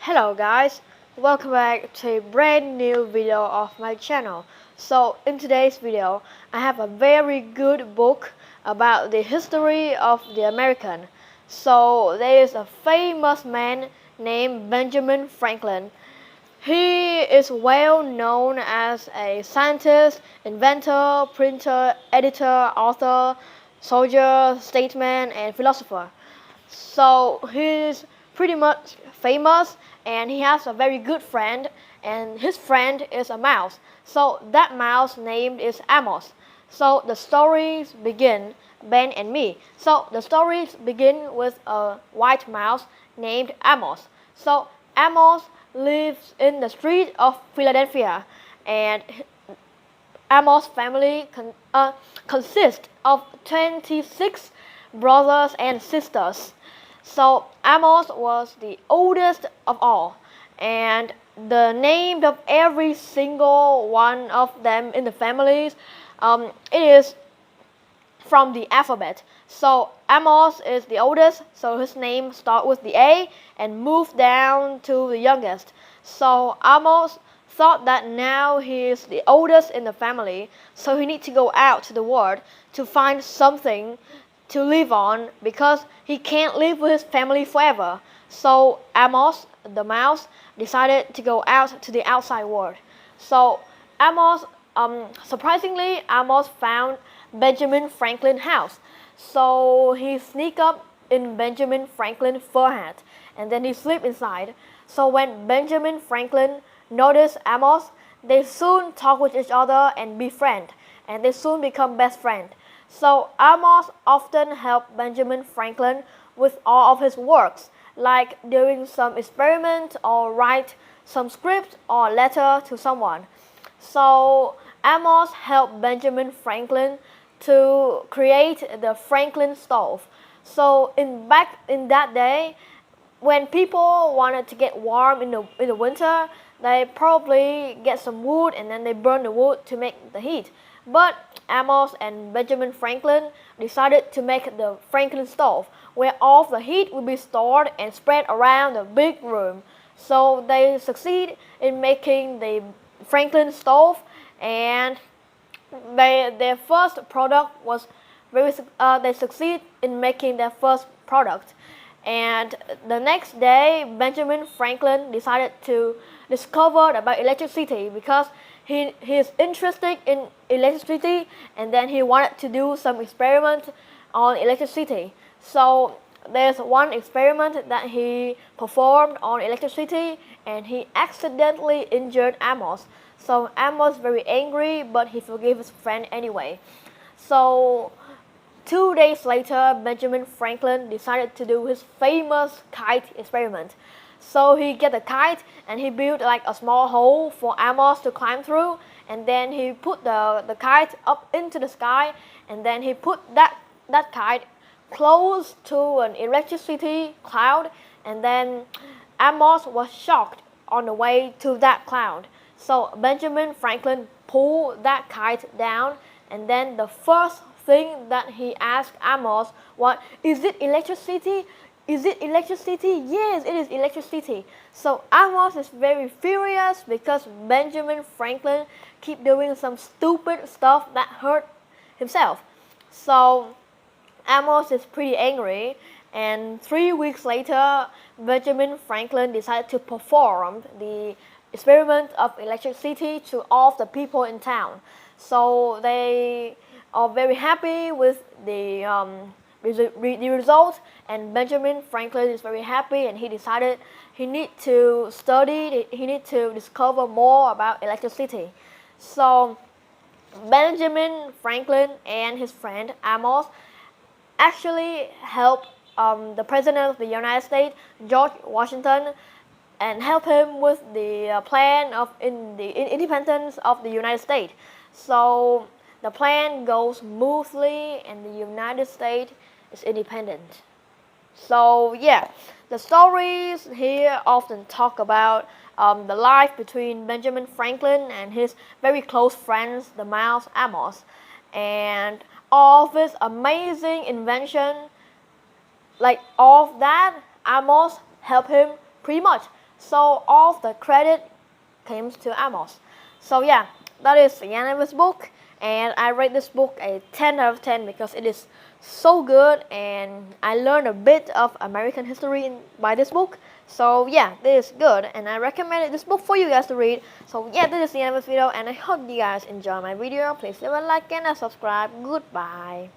Hello guys, welcome back to a brand new video of my channel. So in today's video, I have a very good book about the history of the American. So there is a famous man named Benjamin Franklin. He is well known as a scientist, inventor, printer, editor, author, soldier, statesman, and philosopher. So he's pretty much famous and he has a very good friend, and his friend is a mouse. So that mouse name is Amos. So the stories begin Ben and me. So the stories begin with a white mouse named Amos. So Amos lives in the street of Philadelphia, and Amos' family consists of 26 brothers and sisters. So Amos was the oldest of all, and the name of every single one of them in the families, it is from the alphabet. So Amos is the oldest, so his name starts with the A and moves down to the youngest. So Amos thought that now he is the oldest in the family, so he needs to go out to the world to find something to live on because he can't live with his family forever. So Amos, the mouse, decided to go out to the outside world. So Amos, surprisingly, Amos found Benjamin Franklin's house. So he sneaked up in Benjamin Franklin's fur hat and then he slept inside. So when Benjamin Franklin noticed Amos, they soon talk with each other and befriend, and they soon become best friends. So Amos often helped Benjamin Franklin with all of his works, like doing some experiment or write some script or letter to someone. So Amos helped Benjamin Franklin to create the Franklin stove. So back in that day, when people wanted to get warm in the winter, they probably get some wood and then they burn the wood to make the heat. But Amos and Benjamin Franklin decided to make the Franklin stove, where all the heat would be stored and spread around the big room. So they succeed in making the Franklin stove, and their first product was they succeed in making their first product. And the next day, Benjamin Franklin decided to discover about electricity because he is interested in electricity, and then he wanted to do some experiment on electricity. So there's one experiment that he performed on electricity, and he accidentally injured Amos. So Amos very angry, but he forgave his friend anyway. So 2 days later, Benjamin Franklin decided to do his famous kite experiment. So he get a kite and he built like a small hole for Amos to climb through, and then he put the kite up into the sky, and then he put that kite close to an electricity cloud, and then Amos was shocked on the way to that cloud. So Benjamin Franklin pulled that kite down, and then the first thing that he asked Amos was, "Is it electricity? Is it electricity?" "Yes, it is electricity." So Amos is very furious because Benjamin Franklin keep doing some stupid stuff that hurt himself. So Amos is pretty angry, and 3 weeks later, Benjamin Franklin decided to perform the experiment of electricity to all the people in town. So they are very happy with the result, and Benjamin Franklin is very happy, and he decided he need to study, he need to discover more about electricity. So Benjamin Franklin and his friend Amos actually helped the President of the United States, George Washington, and help him with the plan of the independence of the United States. So the plan goes smoothly and the United States is independent. So yeah, the stories here often talk about the life between Benjamin Franklin and his very close friends, the mouse Amos, and all of his amazing invention, like all of that, Amos helped him pretty much. So all the credit came to Amos. So yeah, that is the end of this book, and I rate this book a 10 out of 10 because it is so good, and I learned a bit of American history by this book. So yeah, this is good, and I recommended this book for you guys to read. So yeah, this is the end of this video, and I hope you guys enjoy my video. Please leave a like and a subscribe. Goodbye.